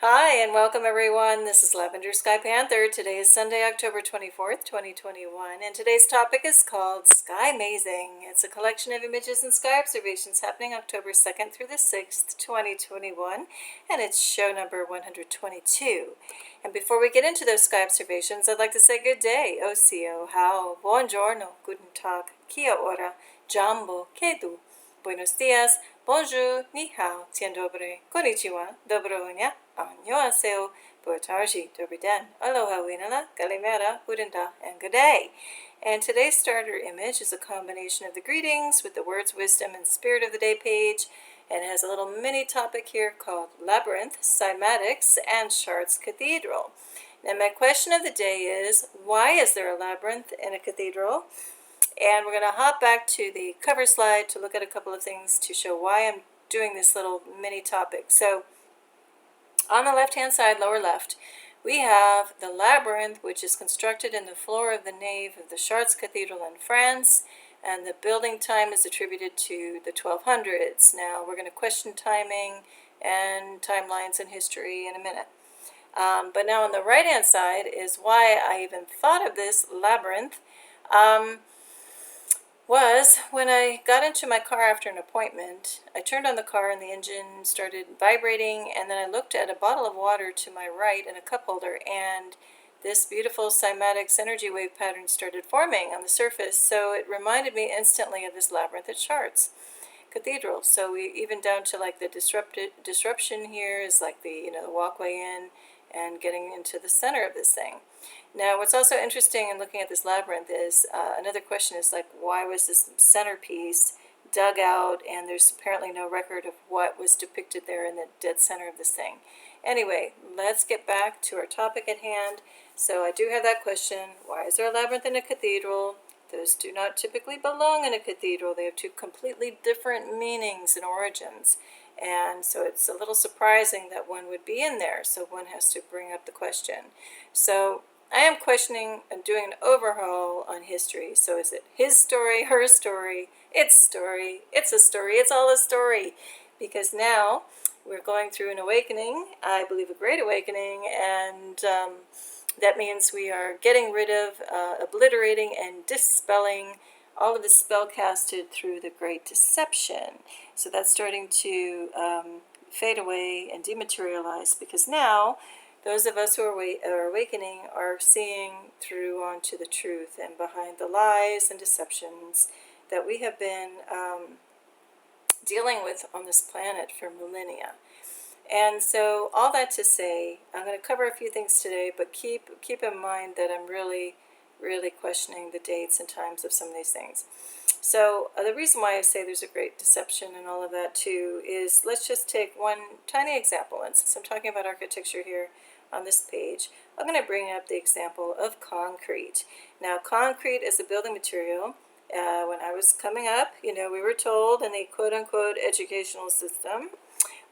Hi, and welcome everyone. This is Lavender Sky Panther. Today is Sunday, October 24th, 2021, and today's topic is called Sky Mazing. It's a collection of images and sky observations happening October 2nd through the 6th, 2021, and it's show number 122. And before we get into those sky observations, I'd like to say good day, Osio, how, buongiorno, guten tag, kia ora, jambo, kedu, buenos dias, bonjour, ni hao, tien dobre, konnichiwa, dobro nya, annyeonghaseyo, botarji, dobry den, aloha winala, kalimera, hudenda, and good day. And today's starter image is a combination of the greetings with the words, wisdom, and spirit of the day page, and it has a little mini topic here called Labyrinths, Cymatics, and Chartres Cathedral. Now my question of the day is, why is there a labyrinth in a cathedral? And we're going to hop back to the cover slide to look at a couple of things to show why I'm doing this little mini topic. So on the left-hand side, lower left, we have the labyrinth, which is constructed in the floor of the nave of the Chartres Cathedral in France, and the building time is attributed to the 1200s. Now, we're going to question timing and timelines and history in a minute. But now on the right-hand side is why I even thought of this labyrinth. Was when I got into my car after an appointment. I turned on the car and the engine started vibrating, and then I looked at a bottle of water to my right and a cup holder, and this beautiful Cymatics energy wave pattern started forming on the surface. So it reminded me instantly of this labyrinth at Chartres Cathedral. So we even down to like the disruption here is like the the walkway in and getting into the center of this thing. Now, what's also interesting in looking at this labyrinth is another question is like, why was this centerpiece dug out, and there's apparently no record of what was depicted there in the dead center of this thing. Anyway, let's get back to our topic at hand. So I do have that question, why is there a labyrinth in a cathedral? Those do not typically belong in a cathedral. They have two completely different meanings and origins. And so it's a little surprising that one would be in there. So one has to bring up the question. So I am questioning and doing an overhaul on history. So is it his story, her story, its story, it's a story, it's all a story? Because now we're going through an awakening, I believe a great awakening, and that means we are getting rid of, obliterating, and dispelling all of the spell casted through the Great Deception. So that's starting to fade away and dematerialize, because now those of us who are awakening are seeing through onto the truth and behind the lies and deceptions that we have been dealing with on this planet for millennia. And so all that to say, I'm going to cover a few things today, but keep in mind that I'm really questioning the dates and times of some of these things. So the reason why I say there's a great deception and all of that too is, let's just take one tiny example. And since I'm talking about architecture here on this page, I'm going to bring up the example of concrete. Now, concrete is a building material. When I was coming up, we were told in the quote-unquote educational system,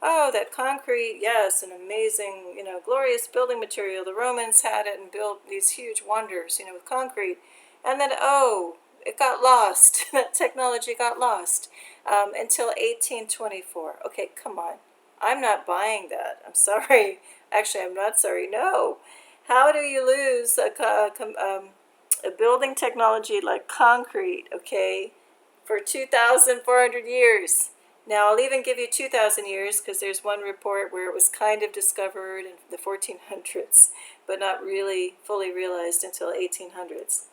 oh, that concrete, yes, an amazing, glorious building material. The Romans had it and built these huge wonders, with concrete. And then, oh, it got lost. That technology got lost until 1824. Okay, come on. I'm not buying that. I'm sorry. Actually, I'm not sorry. No. How do you lose a building technology like concrete, okay, for 2,400 years? Now, I'll even give you 2,000 years, because there's one report where it was kind of discovered in the 1400s, but not really fully realized until 1800s.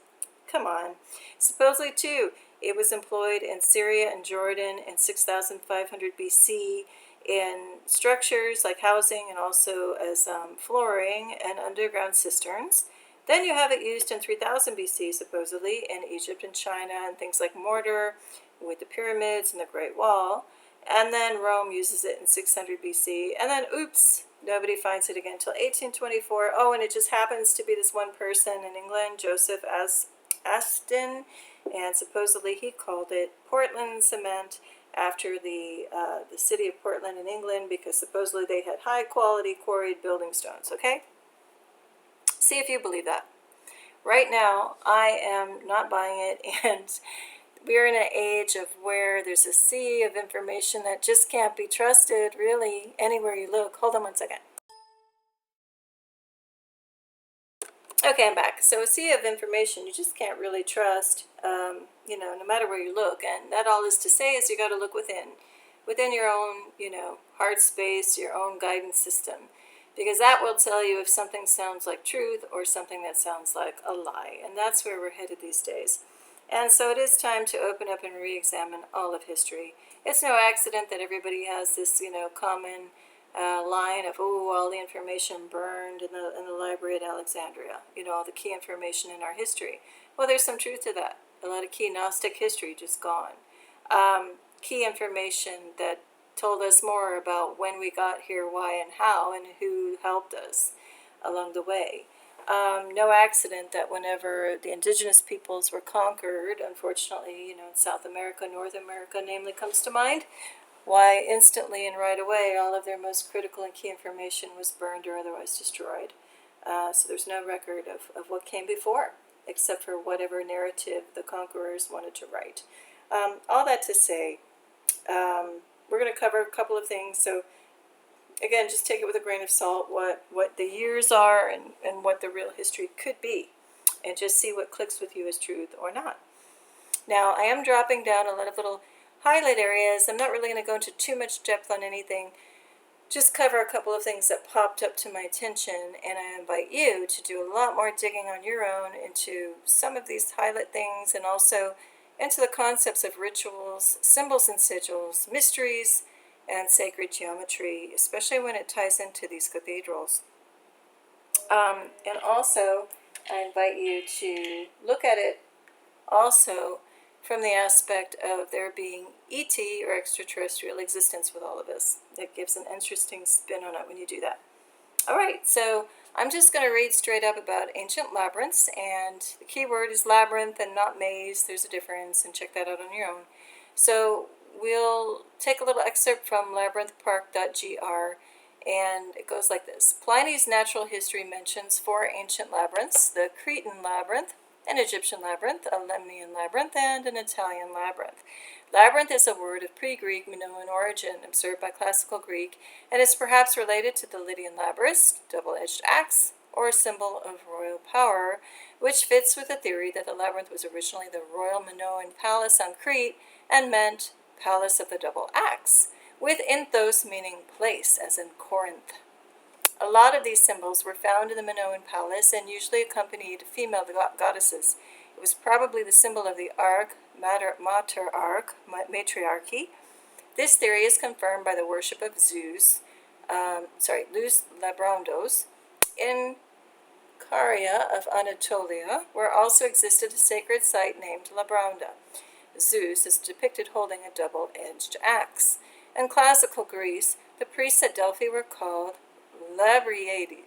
Come on. Supposedly, too, it was employed in Syria and Jordan in 6,500 BC in structures like housing, and also as flooring and underground cisterns. Then you have it used in 3000 BC, supposedly, in Egypt and China, and things like mortar with the pyramids and the Great Wall. And then Rome uses it in 600 BC. And then, oops, nobody finds it again until 1824. Oh, and it just happens to be this one person in England, Joseph Aston, and supposedly he called it Portland cement after the city of Portland in England, because supposedly they had high-quality quarried building stones, okay? See if you believe that. Right now, I am not buying it, and we're in an age of where there's a sea of information that just can't be trusted, really, anywhere you look. Hold on one second. Okay, I'm back. So a sea of information you just can't really trust, no matter where you look. And that all is to say is you got to look within your own, heart space, your own guidance system, because that will tell you if something sounds like truth or something that sounds like a lie. And that's where we're headed these days. And so it is time to open up and re-examine all of history. It's no accident that everybody has this, common line of, oh, all the information burned in the library at Alexandria, all the key information in our history. Well, there's some truth to that. A lot of key Gnostic history just gone. Key information that told us more about when we got here, why, and how, and who helped us along the way. No accident that whenever the indigenous peoples were conquered, unfortunately, in South America, North America namely comes to mind, why instantly and right away all of their most critical and key information was burned or otherwise destroyed. So there's no record of what came before, except for whatever narrative the conquerors wanted to write. All that to say, we're going to cover a couple of things. So again, just take it with a grain of salt, what the years are and what the real history could be, and just see what clicks with you as truth or not. Now, I am dropping down a lot of little highlight areas. I'm not really going to go into too much depth on anything, just cover a couple of things that popped up to my attention, and I invite you to do a lot more digging on your own into some of these highlight things, and also into the concepts of rituals, symbols and sigils, mysteries, and sacred geometry, especially when it ties into these cathedrals. And also, I invite you to look at it also from the aspect of there being ET or extraterrestrial existence with all of us. It gives an interesting spin on it when you do that. All right, so I'm just going to read straight up about ancient labyrinths, and the key word is labyrinth and not maze. There's a difference, and check that out on your own. So we'll take a little excerpt from labyrinthpark.gr, and it goes like this. Pliny's natural history mentions 4 ancient labyrinths: the Cretan labyrinth, an Egyptian labyrinth, a Lemnian labyrinth, and an Italian labyrinth. Labyrinth is a word of pre-Greek Minoan origin, observed by classical Greek, and is perhaps related to the Lydian labrys, double-edged axe, or a symbol of royal power, which fits with the theory that the labyrinth was originally the royal Minoan palace on Crete and meant palace of the double axe, with enthos meaning place, as in Corinth. A lot of these symbols were found in the Minoan palace and usually accompanied female goddesses. It was probably the symbol of the ark, matriarchy. This theory is confirmed by the worship of Luz Labrondos. In Caria of Anatolia, where also existed a sacred site named Labronda. Zeus is depicted holding a double-edged axe. In classical Greece, the priests at Delphi were called Labriades,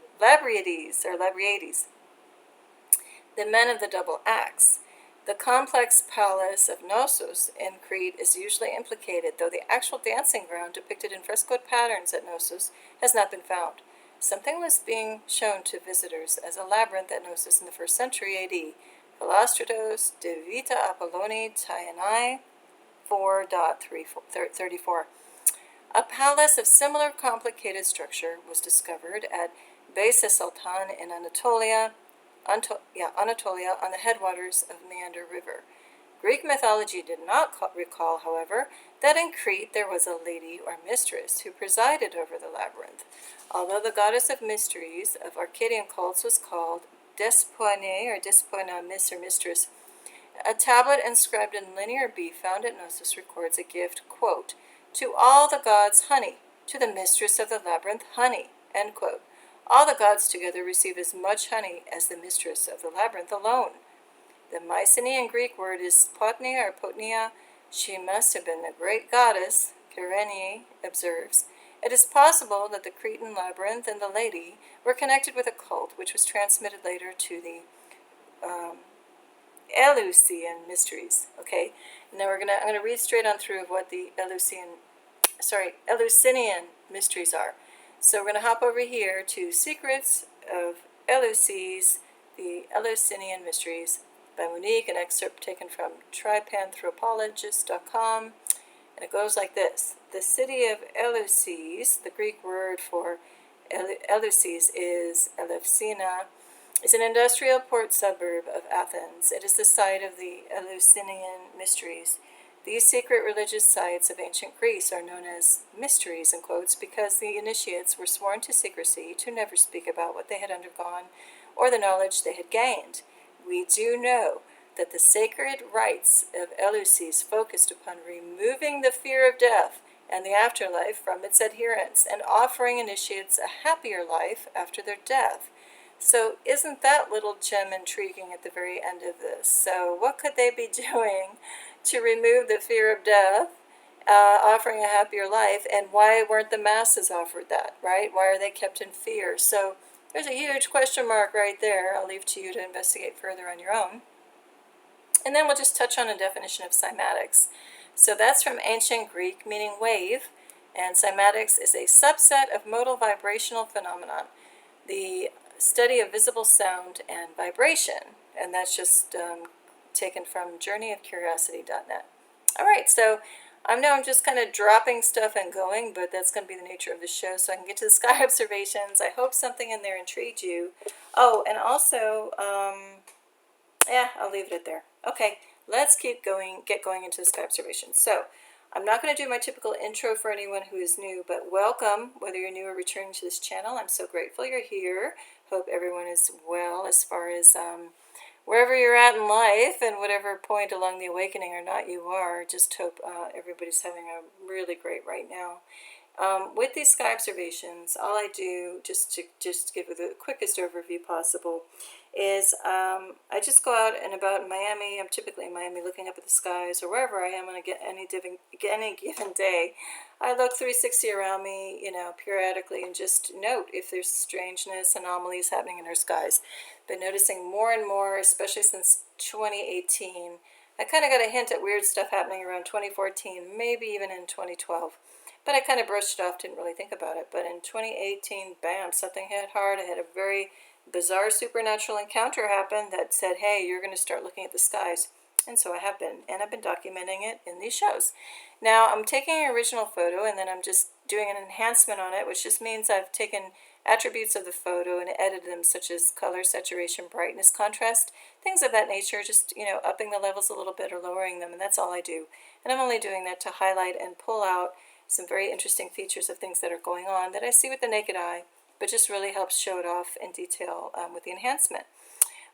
the men of the double axe. The complex palace of Knossos in Crete is usually implicated, though the actual dancing ground depicted in frescoed patterns at Knossos has not been found. Something was being shown to visitors as a labyrinth at Knossos in the 1st century AD. Philostratos de Vita Apolloni Taianai 4.34. A palace of similar complicated structure was discovered at Beysa Sultan in Anatolia on the headwaters of Meander River. Greek mythology did not recall, however, that in Crete there was a lady or mistress who presided over the labyrinth. Although the goddess of mysteries of Arcadian cults was called Despoine or Despoina, miss or mistress, a tablet inscribed in Linear B found at Knossos records a gift, quote, to all the gods honey, to the mistress of the labyrinth honey, end quote. All the gods together receive as much honey as the mistress of the labyrinth alone. The Mycenaean Greek word is potnia or potnia. She must have been a great goddess, Kyrene observes. It is possible that the Cretan labyrinth and the lady were connected with a cult which was transmitted later to the Eleusinian mysteries. Okay, now I'm going to read straight on through of what the Eleusinian mysteries are. So we're going to hop over here to Secrets of Eleusis, the Eleusinian Mysteries by Monique, an excerpt taken from tripanthropologist.com, and it goes like this. The city of Eleusis, the Greek word for Eleusis is Eleusina, is an industrial port suburb of Athens. It is the site of the Eleusinian Mysteries. These secret religious sites of ancient Greece are known as mysteries, in quotes, because the initiates were sworn to secrecy to never speak about what they had undergone or the knowledge they had gained. We do know that the sacred rites of Eleusis focused upon removing the fear of death and the afterlife from its adherents and offering initiates a happier life after their death. So isn't that little gem intriguing at the very end of this? So what could they be doing to remove the fear of death, offering a happier life, and why weren't the masses offered that, right? Why are they kept in fear? So there's a huge question mark right there. I'll leave to you to investigate further on your own. And then we'll just touch on a definition of cymatics. So that's from ancient Greek, meaning wave, and cymatics is a subset of modal vibrational phenomenon, the study of visible sound and vibration. And that's just taken from journeyofcuriosity.net. All right, so I know I'm just kind of dropping stuff and going, but that's going to be the nature of the show, so I can get to the sky observations. I hope something in there intrigued you. Oh, and also, I'll leave it at there. Okay, let's get going into the sky observations. So I'm not going to do my typical intro for anyone who is new, but welcome, whether you're new or returning to this channel. I'm so grateful you're here. Hope everyone is well as far as wherever you're at in life and whatever point along the awakening or not you are. Just hope everybody's having a really great right now. With these sky observations, all I do, just to give you the quickest overview possible, is I just go out and about in Miami. I'm typically in Miami looking up at the skies, or wherever I am on any given day. I look 360 around me, periodically, and just note if there's strangeness, anomalies happening in our skies. Been noticing more and more, especially since 2018. I kind of got a hint at weird stuff happening around 2014, maybe even in 2012. But I kind of brushed it off, didn't really think about it. But in 2018, bam, something hit hard. I had a very bizarre supernatural encounter happen that said, hey, you're going to start looking at the skies. And so I have been, and I've been documenting it in these shows. Now, I'm taking an original photo, and then I'm just doing an enhancement on it, which just means I've taken attributes of the photo and edited them, such as color, saturation, brightness, contrast, things of that nature, just, upping the levels a little bit or lowering them, and that's all I do. And I'm only doing that to highlight and pull out some very interesting features of things that are going on that I see with the naked eye, but just really helps show it off in detail with the enhancement.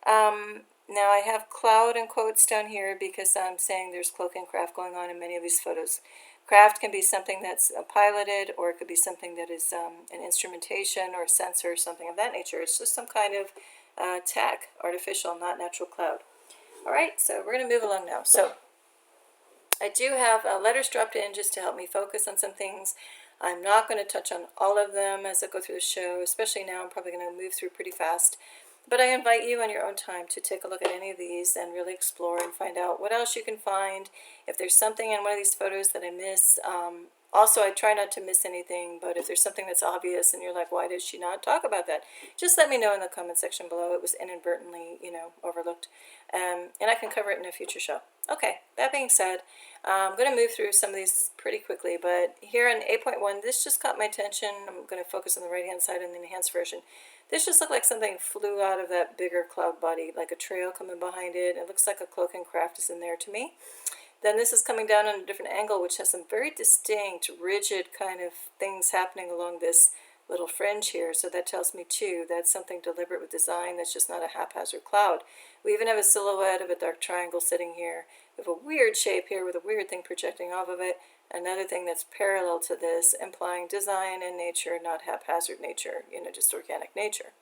Now I have cloud in quotes down here because I'm saying there's cloak and craft going on in many of these photos. Craft can be something that's piloted, or it could be something that is an instrumentation or a sensor or something of that nature. It's just some kind of tech, artificial, not natural cloud. All right, so we're going to move along now. So I do have letters dropped in just to help me focus on some things. I'm not going to touch on all of them as I go through the show, especially now. I'm probably going to move through pretty fast. But I invite you on your own time to take a look at any of these and really explore and find out what else you can find. If there's something in one of these photos that I miss, also I try not to miss anything, but if there's something that's obvious and you're like, why did she not talk about that? Just let me know in the comment section below. It was inadvertently, overlooked. And I can cover it in a future show. Okay, that being said, I'm going to move through some of these pretty quickly, but here in 8.1, this just caught my attention. I'm going to focus on the right-hand side in the enhanced version. This just looked like something flew out of that bigger cloud body, like a trail coming behind it. It looks like a cloak and craft is in there to me. Then this is coming down on a different angle, which has some very distinct, rigid kind of things happening along this little fringe here. So that tells me, too, that's something deliberate with design. That's just not a haphazard cloud. We even have a silhouette of a dark triangle sitting here. We have a weird shape here with a weird thing projecting off of it. Another thing that's parallel to this, implying design and nature, not haphazard nature, just organic nature.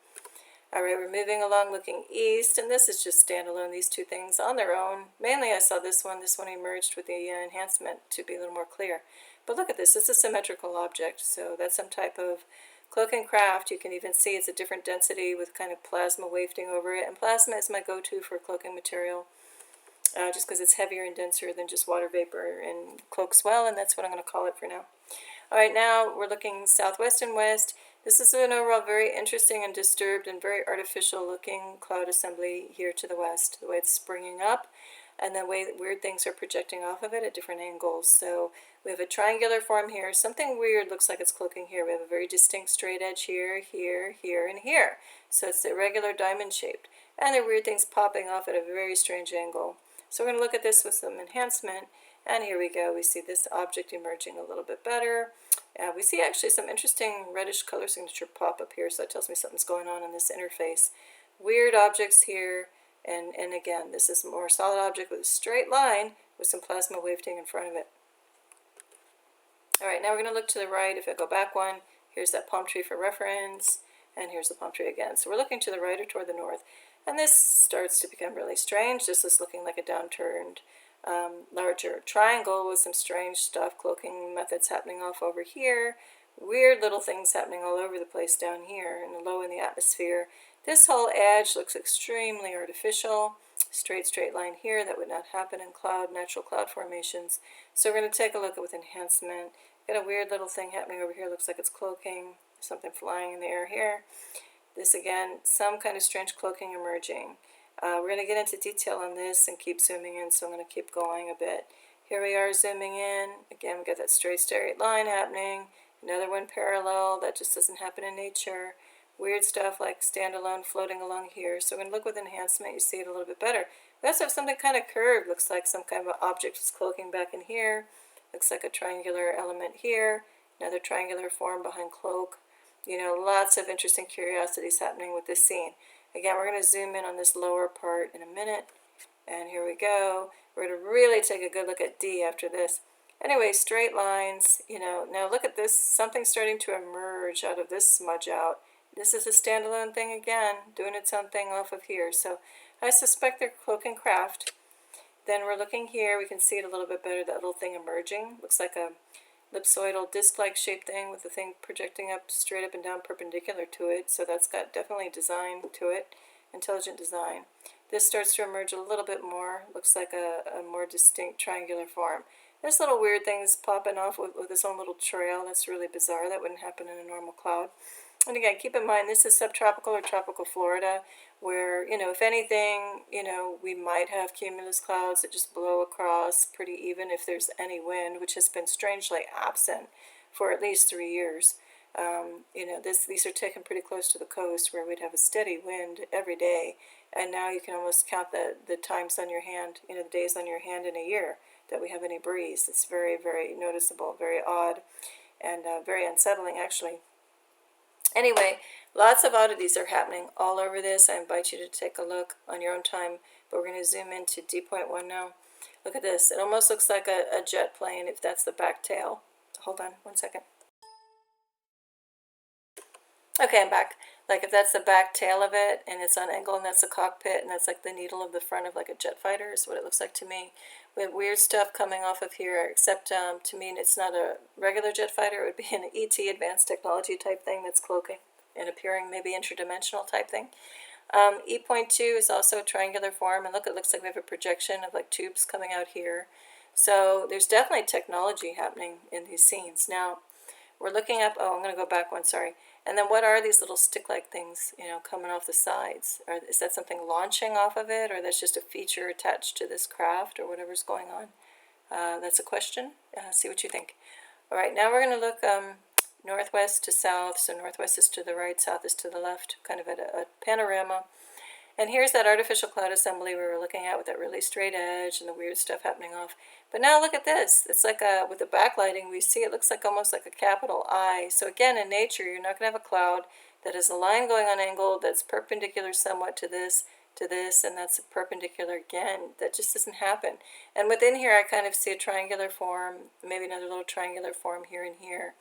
All right, we're moving along looking east, and this is just standalone, these two things on their own. Mainly I saw this one emerged with the enhancement to be a little more clear. But look at this, it's a symmetrical object, so that's some type of cloak and craft. You can even see it's a different density with kind of plasma wafting over it, and plasma is my go-to for cloaking material. Just because it's heavier and denser than just water vapor and cloaks well, and that's what I'm going to call it for now. All right, now we're looking southwest and west. This is an overall very interesting and disturbed and very artificial looking cloud assembly here to the west, the way it's springing up. and then weird things are projecting off of it at different angles. So we have a triangular form here. Something weird looks like it's cloaking here. We have a very distinct straight edge here, here, here, and here. So it's irregular diamond shaped. And there are weird things popping off at a very strange angle. So we're going to look at this with some enhancement. And here we go. We see this object emerging a little bit better. We see actually some interesting reddish color signature pop up here. So that tells me something's going on in this interface. Weird objects here. And again, this is a more solid object with a straight line with some plasma wafting in front of it. All right, now we're going to look to the right. If I go back one, here's that palm tree for reference, and here's the palm tree again. So we're looking to the right or toward the north. And this starts to become really strange. This is looking like a downturned, larger triangle with some strange stuff, cloaking methods happening off over here. Weird little things happening all over the place down here and low in the atmosphere. This whole edge looks extremely artificial. Straight line here. That would not happen in natural cloud formations. So we're going to take a look at with enhancement. Got a weird little thing happening over here. Looks like it's cloaking. Something flying in the air here. This again, some kind of strange cloaking emerging. We're going to get into detail on this and keep zooming in, so I'm going to keep going a bit. Here we are zooming in. Again, we got that straight line happening. Another one parallel. That just doesn't happen in nature. Weird stuff like standalone floating along here. So when you look with enhancement, you see it a little bit better. We also have something kind of curved. Looks like some kind of object is cloaking back in here. Looks like a triangular element here. Another triangular form behind cloak. You know, lots of interesting curiosities happening with this scene. Again, we're going to zoom in on this lower part in a minute. And here we go. We're going to really take a good look at D after this. Anyway, straight lines, you know. Now look at this. Something's starting to emerge out of this smudge out. This is a standalone thing again, doing its own thing off of here. So I suspect they're cloaking craft. Then we're looking here. We can see it a little bit better, that little thing emerging. Looks like a ellipsoidal disc-like shaped thing with the thing projecting up straight up and down perpendicular to it. So that's got definitely design to it, intelligent design. This starts to emerge a little bit more. Looks like a more distinct triangular form. There's little weird things popping off with its own little trail. That's really bizarre. That wouldn't happen in a normal cloud. And again, keep in mind, this is subtropical or tropical Florida, where, you know, if anything, you know, we might have cumulus clouds that just blow across pretty even if there's any wind, which has been strangely absent for at least 3 years. You know, these are taken pretty close to the coast where we'd have a steady wind every day, and now you can almost count the times on your hand, you know, the days on your hand in a year that we have any breeze. It's very, very noticeable, very odd, and very unsettling, actually. Anyway, lots of oddities are happening all over this. I invite you to take a look on your own time, but we're going to zoom into D.1 now. Look at this. It almost looks like a jet plane if that's the back tail. Hold on one second. Okay, I'm back. Like if that's the back tail of it and it's on angle and that's the cockpit and that's like the needle of the front of like a jet fighter is what it looks like to me. We have weird stuff coming off of here, except to me it's not a regular jet fighter. It would be an ET, advanced technology type thing that's cloaking and appearing maybe interdimensional type thing. E.2 is also a triangular form, and look, it looks like we have a projection of like tubes coming out here. So there's definitely technology happening in these scenes. Now, we're looking up, oh, I'm going to go back one, sorry. And then what are these little stick-like things, you know, coming off the sides? Or is that something launching off of it, or that's just a feature attached to this craft, or whatever's going on? That's a question. See what you think. All right, now we're going to look northwest to south. So northwest is to the right, south is to the left, kind of at a panorama. And here's that artificial cloud assembly we were looking at with that really straight edge and the weird stuff happening off. But now look at this. It's like with the backlighting, we see it looks like almost like a capital I. So again, in nature, you're not going to have a cloud that has a line going on angle that's perpendicular somewhat to this, and that's perpendicular again. That just doesn't happen. And within here, I kind of see a triangular form, maybe another little triangular form here and here.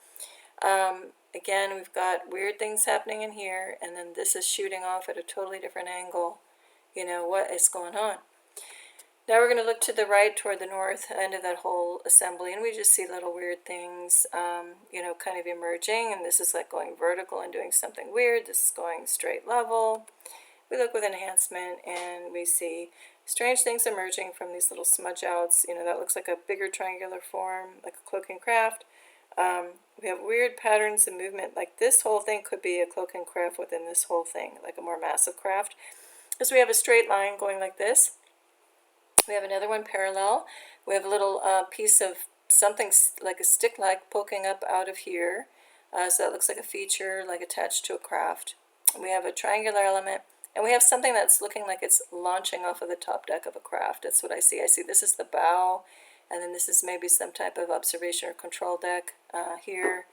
Again, we've got weird things happening in here, and then this is shooting off at a totally different angle. You know, what is going on? Now we're going to look to the right toward the north end of that whole assembly, and we just see little weird things, you know, kind of emerging, and this is like going vertical and doing something weird. This is going straight level. We look with enhancement, and we see strange things emerging from these little smudge outs. You know, that looks like a bigger triangular form, like a cloaking craft. We have weird patterns and movement. Like this whole thing could be a cloaking craft within this whole thing, like a more massive craft. Because we have a straight line going like this. We have another one parallel. We have a little piece of something like a stick-like poking up out of here. So that looks like a feature, like attached to a craft. We have a triangular element, and we have something that's looking like it's launching off of the top deck of a craft. That's what I see. I see this is the bow, and then this is maybe some type of observation or control deck here.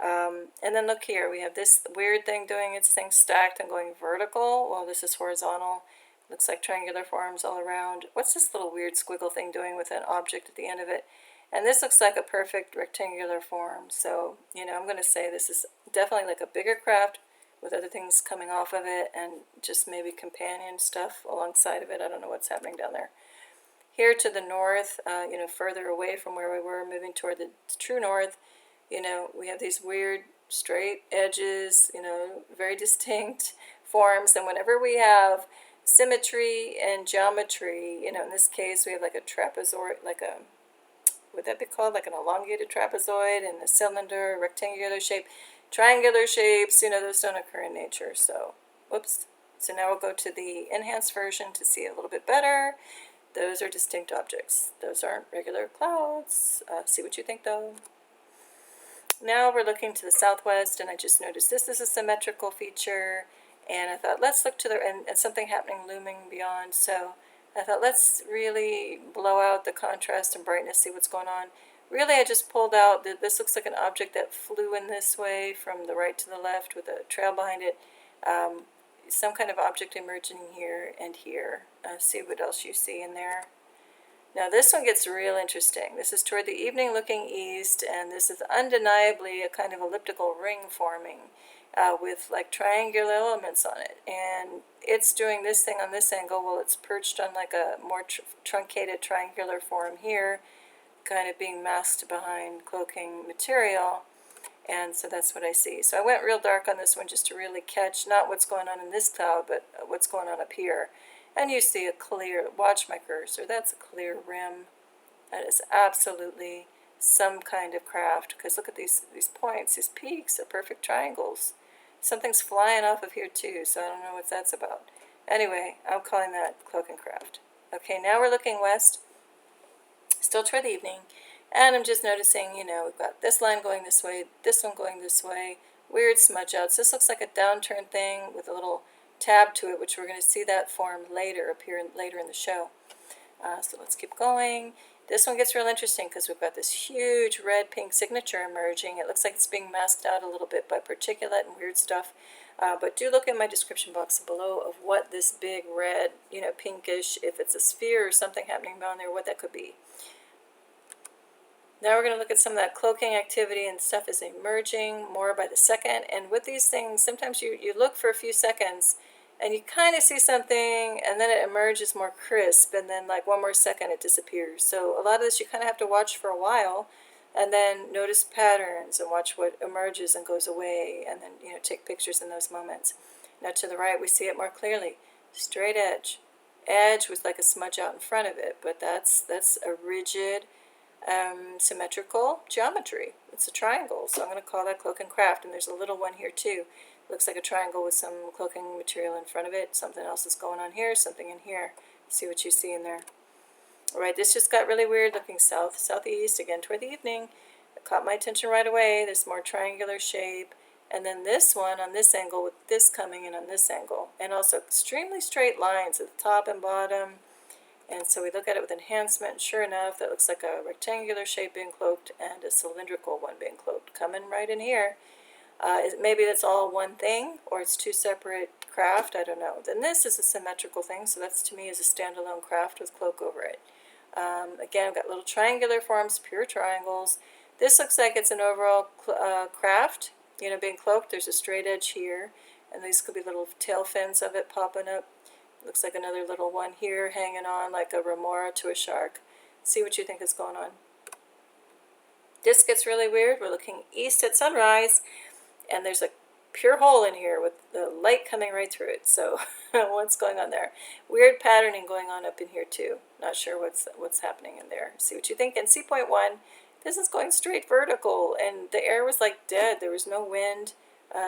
And then look here, we have this weird thing doing its thing stacked and going vertical. Well, this is horizontal. Looks like triangular forms all around. What's this little weird squiggle thing doing with an object at the end of it? And this looks like a perfect rectangular form. So, I'm going to say this is definitely like a bigger craft with other things coming off of it and just maybe companion stuff alongside of it. I don't know what's happening down there. Here to the north, further away from where we were, moving toward the true north, we have these weird straight edges, very distinct forms. And whenever we have symmetry and geometry, in this case we have like a trapezoid, would that be called like an elongated trapezoid, and a cylinder, a rectangular shape, triangular shapes, those don't occur in nature. So, whoops. So now we'll go to the enhanced version to see it a little bit better. Those are distinct objects. Those aren't regular clouds. See what you think though. Now we're looking to the southwest, and I just noticed this is a symmetrical feature, and I thought let's look to the, and something happening looming beyond, so I thought let's really blow out the contrast and brightness, see what's going on. Really, I just pulled out, this looks like an object that flew in this way from the right to the left with a trail behind it. Some kind of object emerging here and here. See what else you see in there. Now this one gets real interesting. This is toward the evening looking east, and this is undeniably a kind of elliptical ring forming with like triangular elements on it. And it's doing this thing on this angle while it's perched on like a more truncated triangular form here, kind of being masked behind cloaking material. And so that's what I see. So I went real dark on this one just to really catch not what's going on in this cloud, but what's going on up here. And you see a clear, watch my cursor, that's a clear rim. That is absolutely some kind of craft, because look at these points, these peaks are perfect triangles. Something's flying off of here too, so I don't know what that's about. Anyway, I'm calling that cloak and craft. Okay, now we're looking west, still toward the evening, and I'm just noticing, we've got this line going this way, this one going this way, weird smudge outs. This looks like a downturn thing with a little tab to it, which we're going to see that form later, appear later in the show. So let's keep going. This one gets real interesting because we've got this huge red-pink signature emerging. It looks like it's being masked out a little bit by particulate and weird stuff. But do look in my description box below of what this big red, pinkish, if it's a sphere or something happening down there, what that could be. Now we're going to look at some of that cloaking activity, and stuff is emerging more by the second. And with these things, sometimes you look for a few seconds and you kind of see something, and then it emerges more crisp, and then like one more second it disappears. So a lot of this you kind of have to watch for a while, and then notice patterns and watch what emerges and goes away, and then take pictures in those moments. Now to the right we see it more clearly. Straight edge. Edge with like a smudge out in front of it, but that's a rigid symmetrical geometry. It's a triangle, so I'm going to call that cloak and craft. And there's a little one here too. Looks like a triangle with some cloaking material in front of it. Something else is going on here, something in here. See what you see in there. All right, this just got really weird, looking southeast, again toward the evening. It caught my attention right away. There's more triangular shape. And then this one on this angle with this coming in on this angle. And also extremely straight lines at the top and bottom. And so we look at it with enhancement. Sure enough, that looks like a rectangular shape being cloaked and a cylindrical one being cloaked. Coming right in here. Maybe that's all one thing, or it's two separate craft, I don't know. Then this is a symmetrical thing, so that's to me is a standalone craft with cloak over it. Again, I've got little triangular forms, pure triangles. This looks like it's an overall craft, being cloaked. There's a straight edge here, and these could be little tail fins of it popping up. Looks like another little one here hanging on like a remora to a shark. See what you think is going on. This gets really weird. We're looking east at sunrise, and there's a pure hole in here with the light coming right through it. So what's going on there? Weird patterning going on up in here too. Not sure what's happening in there. See what you think. And see point one, this is going straight vertical, and the air was like dead. There was no wind.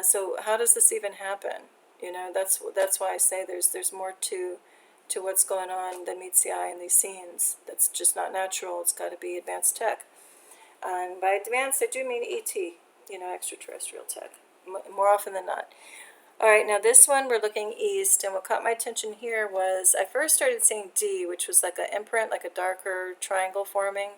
So how does this even happen? That's why I say there's more to to what's going on that meets the eye in these scenes. That's just not natural. It's got to be advanced tech. And by advanced, I do mean ET, extraterrestrial tech, more often than not. All right, now this one, we're looking east, and what caught my attention here was I first started seeing D, which was like an imprint, like a darker triangle forming.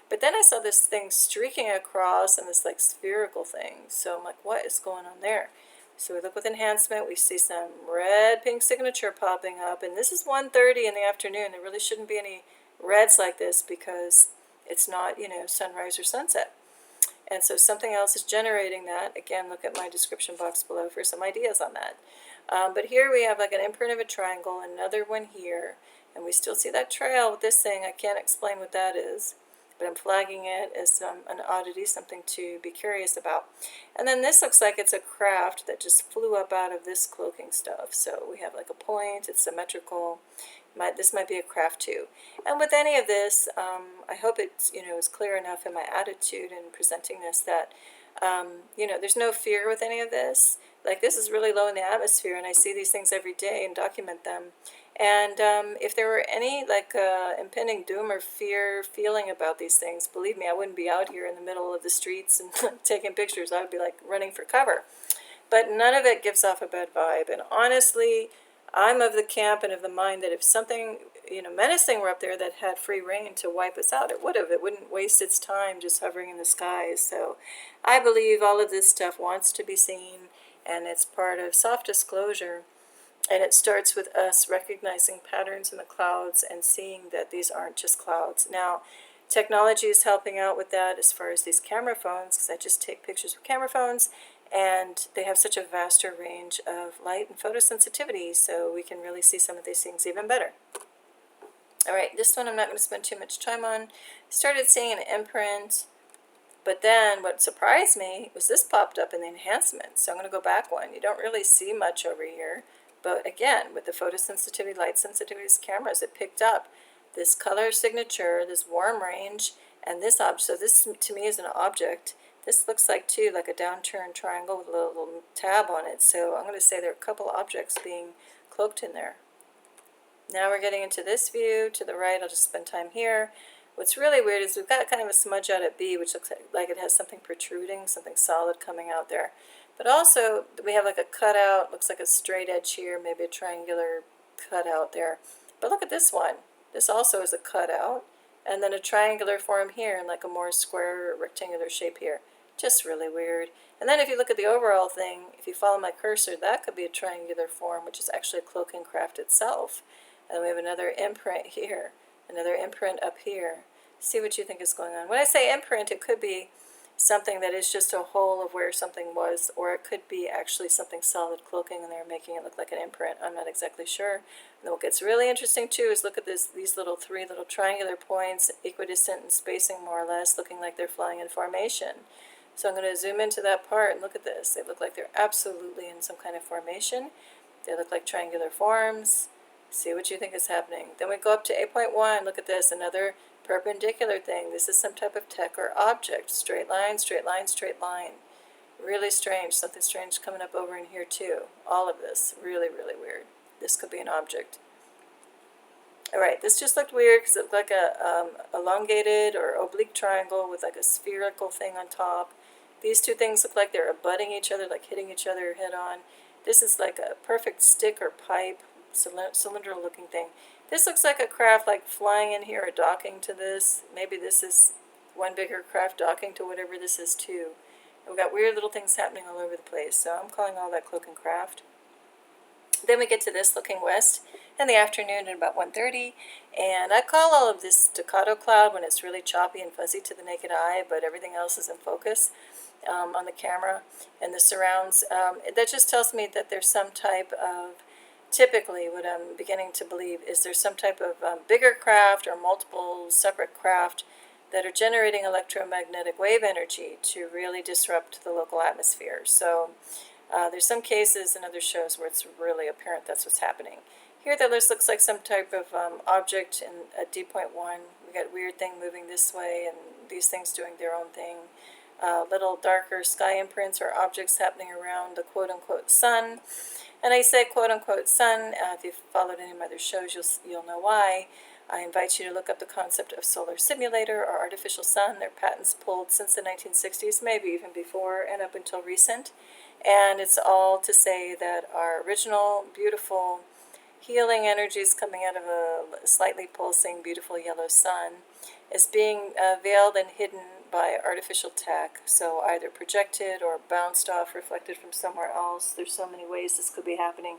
But then I saw this thing streaking across and this like spherical thing. So I'm like, what is going on there? So we look with enhancement, we see some red-pink signature popping up, and this is 1:30 in the afternoon. There really shouldn't be any reds like this because it's not, sunrise or sunset. And so something else is generating that. Again, look at my description box below for some ideas on that. But here we have like an imprint of a triangle, another one here, and we still see that trail with this thing. I can't explain what that is, but I'm flagging it as an oddity, something to be curious about. And then this looks like it's a craft that just flew up out of this cloaking stuff. So we have like a point, it's symmetrical. This might be a craft too. And with any of this, I hope it's, is clear enough in my attitude in presenting this that, there's no fear with any of this. Like, this is really low in the atmosphere, and I see these things every day and document them. And if there were any, impending doom or fear feeling about these things, believe me, I wouldn't be out here in the middle of the streets and taking pictures. I would be, running for cover. But none of it gives off a bad vibe. And honestly, I'm of the camp and of the mind that if something, menacing were up there that had free reign to wipe us out, it would have. It wouldn't waste its time just hovering in the skies. So I believe all of this stuff wants to be seen, and it's part of soft disclosure. And it starts with us recognizing patterns in the clouds and seeing that these aren't just clouds. Now, technology is helping out with that as far as these camera phones, because I just take pictures with camera phones, and they have such a vaster range of light and photosensitivity, so we can really see some of these things even better. All right, this one I'm not going to spend too much time on. Started seeing an imprint, but then what surprised me was this popped up in the enhancement, so I'm going to go back one. You don't really see much over here, but again, with the photosensitivity, light sensitivity of these cameras, it picked up this color signature, this warm range, and this object. So this, to me, is an object. This looks like, too, like a downturned triangle with a little tab on it. So I'm going to say there are a couple objects being cloaked in there. Now we're getting into this view. To the right, I'll just spend time here. What's really weird is we've got kind of a smudge out at B, which looks like it has something protruding, something solid coming out there. But also, we have like a cutout, looks like a straight edge here, maybe a triangular cutout there. But look at this one. This also is a cutout, and then a triangular form here, and like a more square rectangular shape here. Just really weird. And then if you look at the overall thing, if you follow my cursor, that could be a triangular form, which is actually a cloaking craft itself. And we have another imprint here, another imprint up here. See what you think is going on. When I say imprint, it could be something that is just a hole of where something was, or it could be actually something solid cloaking and they're making it look like an imprint. I'm not exactly sure. And then what gets really interesting too is look at these three little triangular points, equidistant in spacing more or less, looking like they're flying in formation. So I'm going to zoom into that part and look at this. They look like they're absolutely in some kind of formation. They look like triangular forms. See what you think is happening. Then we go up to 8.1. Look at this, another perpendicular thing. This is some type of tech or object. Straight line, straight line, straight line. Really strange. Something strange coming up over in here too. All of this. Really, really weird. This could be an object. All right, this just looked weird because it looked like a elongated or oblique triangle with like a spherical thing on top. These two things look like they're abutting each other, like hitting each other head on. This is like a perfect stick or pipe, cylindrical looking thing. This looks like a craft like flying in here or docking to this. Maybe this is one bigger craft docking to whatever this is too. And we've got weird little things happening all over the place, so I'm calling all that cloak and craft. Then we get to this looking west in the afternoon at about 1:30, and I call all of this staccato cloud when it's really choppy and fuzzy to the naked eye, but everything else is in focus on the camera and the surrounds. That just tells me that there's some type of, typically what I'm beginning to believe is there's some type of bigger craft or multiple separate craft that are generating electromagnetic wave energy to really disrupt the local atmosphere. So there's some cases in other shows where it's really apparent that's what's happening. Here that looks like some type of object in at D.1. We got weird thing moving this way and these things doing their own thing. Little darker sky imprints or objects happening around the quote-unquote sun. And I say quote-unquote sun. If you've followed any of my other shows, you'll know why. I invite you to look up the concept of solar simulator or artificial sun. They're patents pulled since the 1960s, maybe even before, and up until recent. And it's all to say that our original, beautiful, healing energies coming out of a slightly pulsing, beautiful yellow sun is being veiled and hidden by artificial tech. So either projected or bounced off, reflected from somewhere else. There's so many ways this could be happening.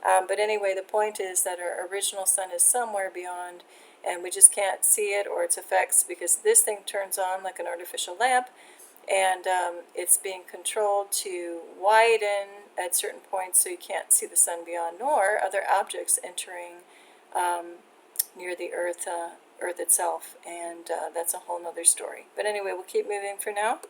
But anyway, the point is that our original sun is somewhere beyond, and we just can't see it or its effects because this thing turns on like an artificial lamp, and it's being controlled to widen at certain points so you can't see the sun beyond, nor other objects entering near the Earth itself, and that's a whole nother story. But anyway, we'll keep moving for now.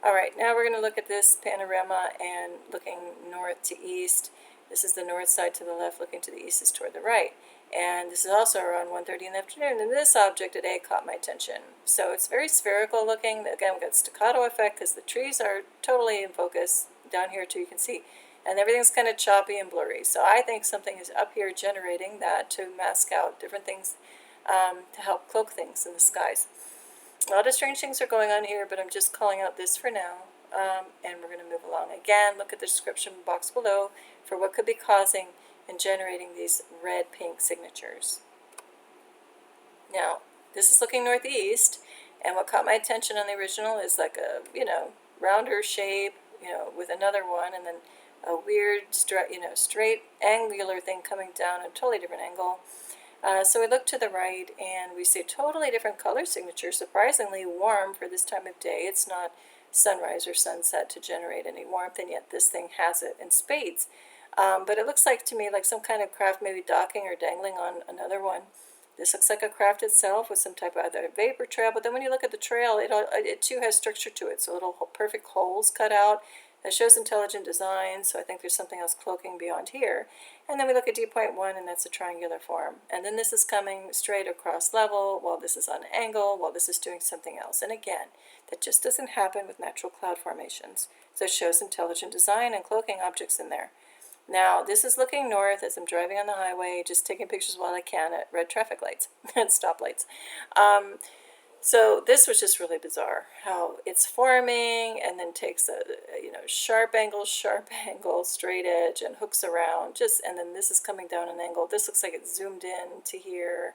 All right, now we're going to look at this panorama and looking north to east. This is the north side to the left, looking to the east is toward the right. And this is also around 1:30 in the afternoon, and this object today caught my attention. So it's very spherical looking. Again, we've got staccato effect because the trees are totally in focus. Down here too, you can see. And everything's kind of choppy and blurry. So I think something is up here generating that to mask out different things, to help cloak things in the skies. A lot of strange things are going on here, but I'm just calling out this for now. And we're going to move along. Again, look at the description box below for what could be causing and generating these red-pink signatures. Now, this is looking northeast, and what caught my attention on the original is like a, rounder shape, with another one, and then a weird, straight angular thing coming down at a totally different angle. So we look to the right, and we see a totally different color signature, surprisingly warm for this time of day. It's not sunrise or sunset to generate any warmth, and yet this thing has it in spades. But it looks like to me like some kind of craft maybe docking or dangling on another one. This looks like a craft itself with some type of either vapor trail, but then when you look at the trail, it too has structure to it, so little perfect holes cut out. That shows intelligent design, so I think there's something else cloaking beyond here. And then we look at D.1, and that's a triangular form. And then this is coming straight across level, while this is on an angle, while this is doing something else. And again, that just doesn't happen with natural cloud formations. So it shows intelligent design and cloaking objects in there. Now, this is looking north as I'm driving on the highway, just taking pictures while I can at red traffic lights and stoplights. So this was just really bizarre, how it's forming and then takes a sharp angle, straight edge, and hooks around. And then this is coming down an angle. This looks like it's zoomed in to here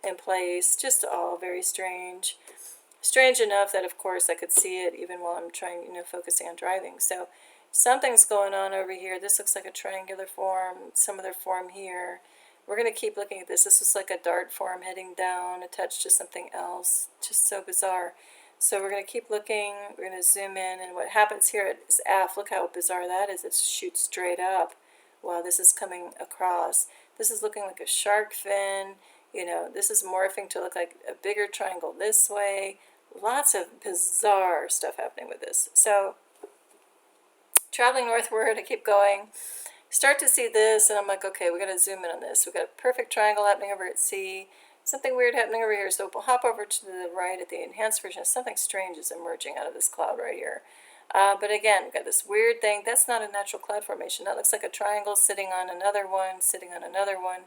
in place. Just all very strange. Strange enough that, of course, I could see it even while I'm trying, focusing on driving. So something's going on over here. This looks like a triangular form, some other form here. We're going to keep looking at this. This is like a dart form heading down, attached to something else. Just so bizarre. So we're going to keep looking. We're going to zoom in. And what happens here is F. Look how bizarre that is. It shoots straight up while this is coming across. This is looking like a shark fin. This is morphing to look like a bigger triangle this way. Lots of bizarre stuff happening with this. So traveling northward, I keep going. Start to see this, and I'm like, okay, we got to zoom in on this. We've got a perfect triangle happening over at C. Something weird happening over here. So we'll hop over to the right at the enhanced version. Something strange is emerging out of this cloud right here. But again, we've got this weird thing. That's not a natural cloud formation. That looks like a triangle sitting on another one, sitting on another one.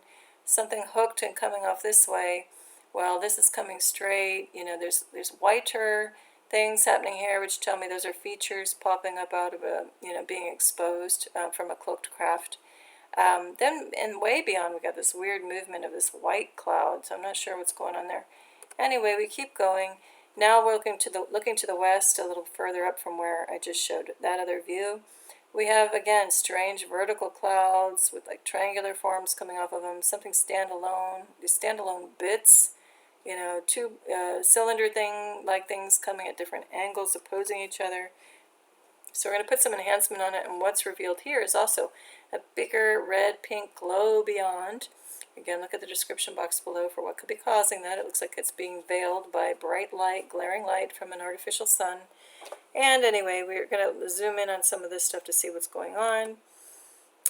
Something hooked and coming off this way. Well, this is coming straight. There's whiter things happening here, which tell me those are features popping up out of being exposed from a cloaked craft. Then, and way beyond, we got this weird movement of this white cloud. So I'm not sure what's going on there. Anyway, we keep going. Now we're looking to the west, a little further up from where I just showed that other view. We have again strange vertical clouds with like triangular forms coming off of them. Something standalone. These standalone bits. Two cylinder thing-like things coming at different angles opposing each other. So we're going to put some enhancement on it, and what's revealed here is also a bigger red-pink glow beyond. Again, look at the description box below for what could be causing that. It looks like it's being veiled by bright light, glaring light from an artificial sun. And anyway, we're going to zoom in on some of this stuff to see what's going on.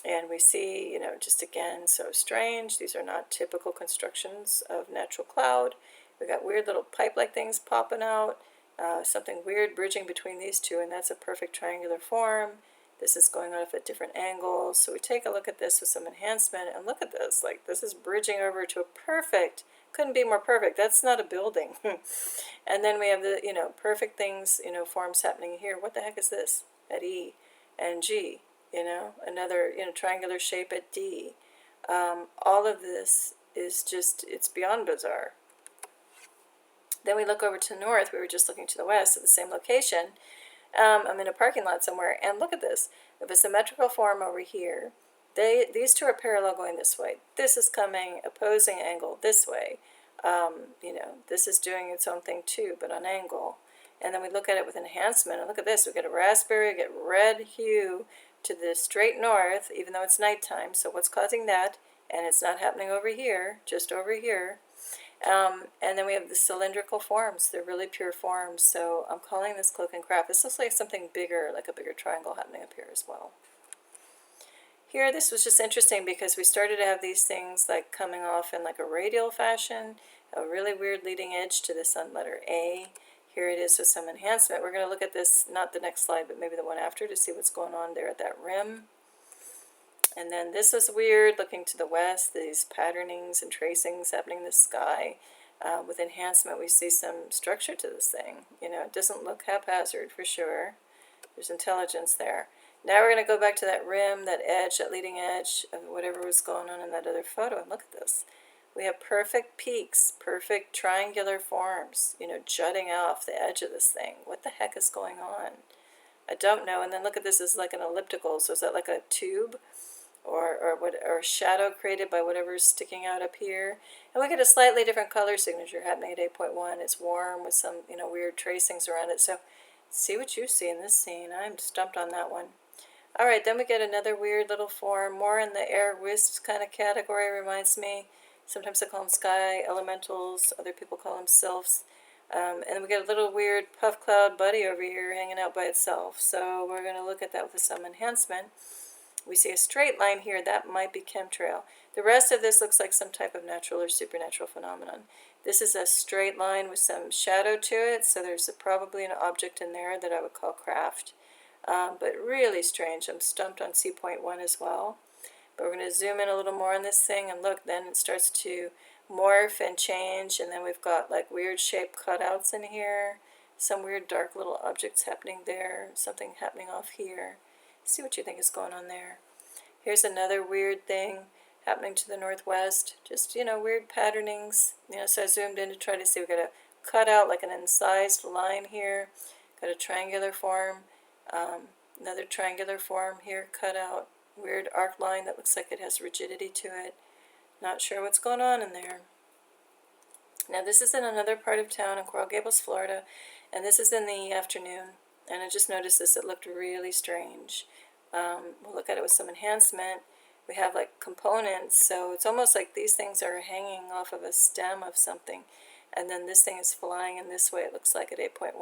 And we see, just again, so strange. These are not typical constructions of natural cloud. We've got weird little pipe-like things popping out. Something weird bridging between these two, and that's a perfect triangular form. This is going off at different angles. So we take a look at this with some enhancement, and look at this. Like, this is bridging over to a perfect, couldn't be more perfect. That's not a building. And then we have the, perfect things, forms happening here. What the heck is this at E and G? Another, triangular shape at D. All of this is just, it's beyond bizarre. Then we look over to the north. We were just looking to the west at the same location. I'm in a parking lot somewhere, and look at this. We have a symmetrical form over here. These two are parallel going this way. This is coming opposing angle this way. This is doing its own thing too, but on angle. And then we look at it with enhancement, and look at this. We get a raspberry, we get red hue to the straight north, even though it's nighttime. So what's causing that? And it's not happening over here, just over here. And then we have the cylindrical forms. They're really pure forms. So I'm calling this cloak and craft. This looks like something bigger, like a bigger triangle happening up here as well. Here, this was just interesting because we started to have these things like coming off in like a radial fashion, a really weird leading edge to this on letter A. Here it is with some enhancement. We're going to look at this, not the next slide, but maybe the one after, to see what's going on there at that rim. And then this is weird, looking to the west, these patternings and tracings happening in the sky. With enhancement, we see some structure to this thing. It doesn't look haphazard for sure. There's intelligence there. Now we're going to go back to that rim, that edge, that leading edge of whatever was going on in that other photo. And look at this. We have perfect peaks, perfect triangular forms, jutting off the edge of this thing. What the heck is going on? I don't know. And then look at this, is like an elliptical. So is that like a tube? Or shadow created by whatever's sticking out up here. And we get a slightly different color signature happening at 8.1. It's warm with some, weird tracings around it. So see what you see in this scene. I'm stumped on that one. All right, then we get another weird little form, more in the air wisps kind of category, reminds me. Sometimes I call them sky elementals. Other people call them sylphs. And then we get a little weird puff cloud buddy over here hanging out by itself. So we're going to look at that with some enhancement. We see a straight line here. That might be chemtrail. The rest of this looks like some type of natural or supernatural phenomenon. This is a straight line with some shadow to it, so there's probably an object in there that I would call craft. But really strange. I'm stumped on C.1 as well. But we're going to zoom in a little more on this thing, and look, then it starts to morph and change, and then we've got like weird shaped cutouts in here, some weird dark little objects happening there, something happening off here. See what you think is going on there. Here's another weird thing happening to the northwest. Just, weird patternings. So I zoomed in to try to see. We've got a cutout, like an incised line here. Got a triangular form. Another triangular form here, cut out. Weird arc line that looks like it has rigidity to it. Not sure what's going on in there. Now this is in another part of town in Coral Gables, Florida. And this is in the afternoon. And I just noticed this. It looked really strange. We'll look at it with some enhancement. We have like components, so it's almost like these things are hanging off of a stem of something, and then this thing is flying in this way, it looks like at 8.1.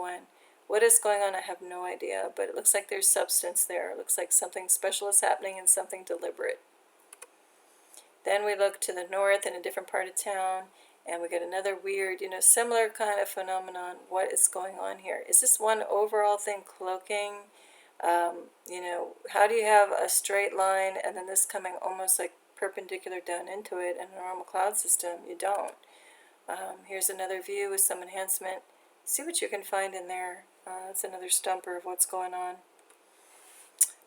What is going on, I have no idea, but it looks like there's substance there. It looks like something special is happening and something deliberate. Then we look to the north in a different part of town, and we get another weird, similar kind of phenomenon. What is going on here? Is this one overall thing cloaking? How do you have a straight line and then this coming almost like perpendicular down into it in a normal cloud system? You don't. Here's another view with some enhancement. See what you can find in there. That's another stumper of what's going on.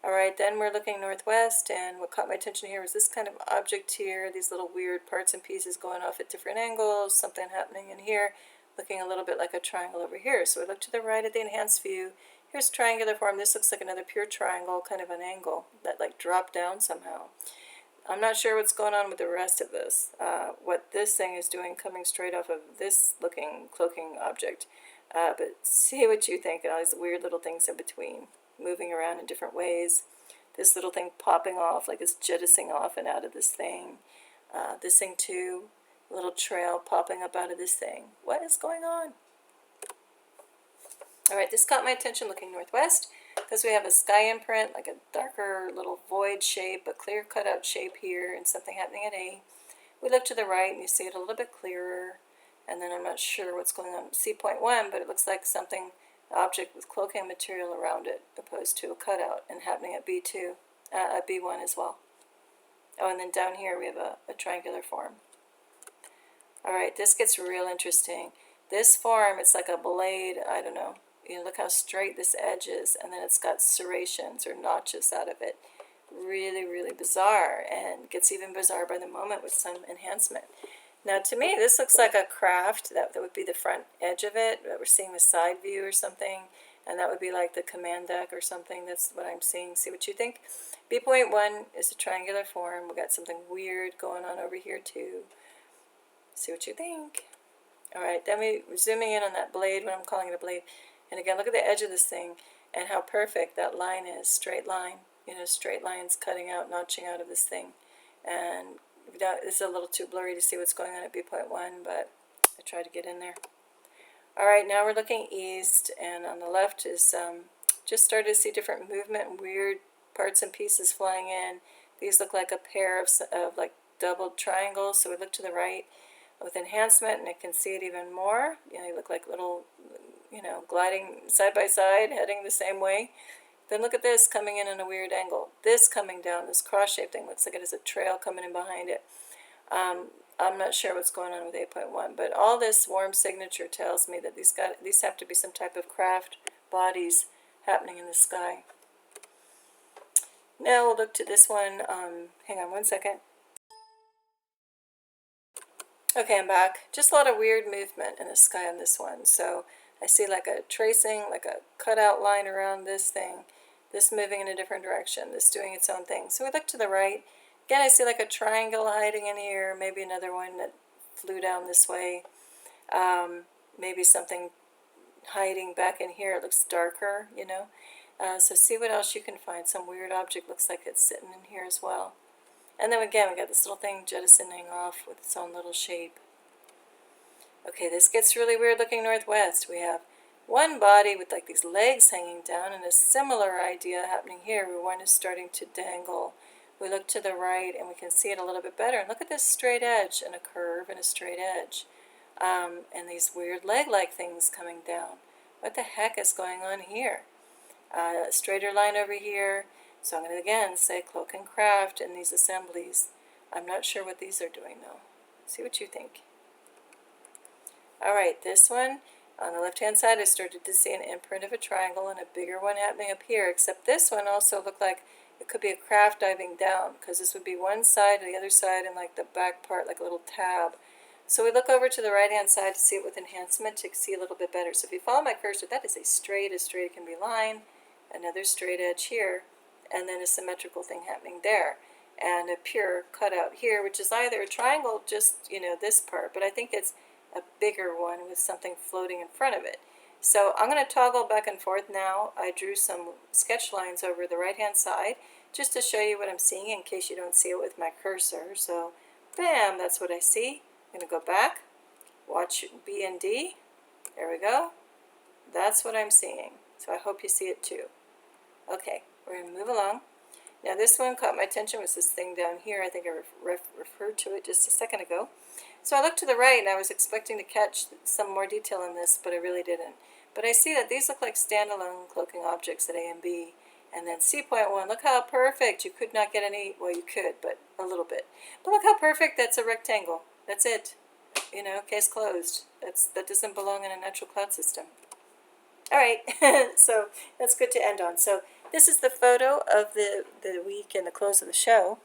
All right, then we're looking northwest, and what caught my attention here was this kind of object here, these little weird parts and pieces going off at different angles, something happening in here, looking a little bit like a triangle over here. So we look to the right at the enhanced view. Here's triangular form. This looks like another pure triangle, kind of an angle that like dropped down somehow. I'm not sure what's going on with the rest of this. What this thing is doing coming straight off of this looking cloaking object. But see what you think. All these weird little things in between, moving around in different ways. This little thing popping off, like it's jettisoning off and out of this thing. This thing too, a little trail popping up out of this thing. What is going on? All right, this caught my attention looking northwest because we have a sky imprint, like a darker little void shape, a clear cutout shape here, and something happening at A. We look to the right and you see it a little bit clearer, and then I'm not sure what's going on at C.1, but it looks like something object with cloaking material around it, opposed to a cutout, and happening at B2, at B1 as well. Oh, and then down here we have a triangular form. All right, this gets real interesting. This form, it's like a blade, I don't know. You know, look how straight this edge is, and then it's got serrations or notches out of it. Really, really bizarre, and gets even bizarre by the moment with some enhancement. Now, to me, this looks like a craft. That would be the front edge of it, that we're seeing the side view or something, and that would be like the command deck or something. That's what I'm seeing. See what you think? B.1 is a triangular form. We got something weird going on over here, too. See what you think. All right, then we're zooming in on that blade, what I'm calling it a blade. And again, look at the edge of this thing and how perfect that line is, straight line. You know, straight lines cutting out, notching out of this thing. And this is a little too blurry to see what's going on at B.1, but I tried to get in there. All right, now we're looking east, and on the left is just started to see different movement, weird parts and pieces flying in. These look like a pair of like doubled triangles, so we look to the right with enhancement, and I can see it even more. You know, they look like little, you know, gliding side by side, heading the same way. Then look at this coming in a weird angle. This coming down, this cross-shaped thing, looks like it has a trail coming in behind it. I'm not sure what's going on with 8.1, but all this warm signature tells me that these have to be some type of craft bodies happening in the sky. Now we'll look to this one. Hang on one second. Okay, I'm back. Just a lot of weird movement in the sky on this one. So I see like a tracing, like a cutout line around this thing. This moving in a different direction. This doing its own thing. So we look to the right. Again, I see like a triangle hiding in here. Maybe another one that flew down this way. Maybe something hiding back in here. It looks darker, you know. So see what else you can find. Some weird object looks like it's sitting in here as well. And then again, we got this little thing jettisoning off with its own little shape. Okay, this gets really weird looking northwest. We have one body with like these legs hanging down, and a similar idea happening here where one is starting to dangle. We look to the right and we can see it a little bit better. And look at this straight edge and a curve and a straight edge. And these weird leg-like things coming down. What the heck is going on here? A straighter line over here. So I'm going to again say cloak and craft in these assemblies. I'm not sure what these are doing though. See what you think. All right, this one on the left-hand side, I started to see an imprint of a triangle and a bigger one happening up here, except this one also looked like it could be a craft diving down, because this would be one side and the other side and like the back part, like a little tab. So we look over to the right-hand side to see it with enhancement to see a little bit better. So if you follow my cursor, that is a straight as straight can be line, another straight edge here, and then a symmetrical thing happening there, and a pure cutout here, which is either a triangle, just, you know, this part, but I think it's a bigger one with something floating in front of it. So I'm going to toggle back and forth now. I drew some sketch lines over the right-hand side just to show you what I'm seeing in case you don't see it with my cursor. So, bam, that's what I see. I'm going to go back, watch B and D. There we go. That's what I'm seeing. So I hope you see it too. Okay, we're going to move along. Now this one caught my attention, was this thing down here. I think I referred to it just a second ago. So I looked to the right and I was expecting to catch some more detail in this, but I really didn't. But I see that these look like standalone cloaking objects at A and B. And then C.1, look how perfect. You could not get any, well you could, but a little bit. But look how perfect, that's a rectangle. That's it. You know, case closed. That doesn't belong in a natural cloud system. All right, so that's good to end on. So this is the photo of the week and the close of the show.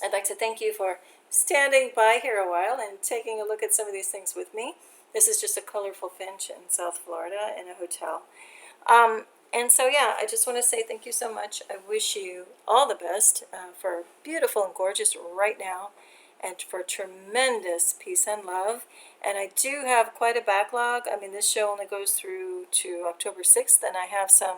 I'd like to thank you for standing by here a while and taking a look at some of these things with me. This is just a colorful finch in South Florida in a hotel. And so, yeah, I just want to say thank you so much. I wish you all the best for beautiful and gorgeous right now, and for tremendous peace and love. And I do have quite a backlog. I mean, this show only goes through to October 6th, and I have some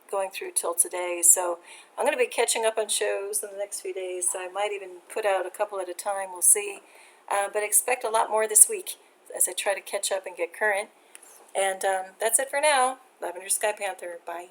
going through till today. So I'm going to be catching up on shows in the next few days. So I might even put out a couple at a time. We'll see. But expect a lot more this week as I try to catch up and get current. And that's it for now. Lavender Sky Panther. Bye.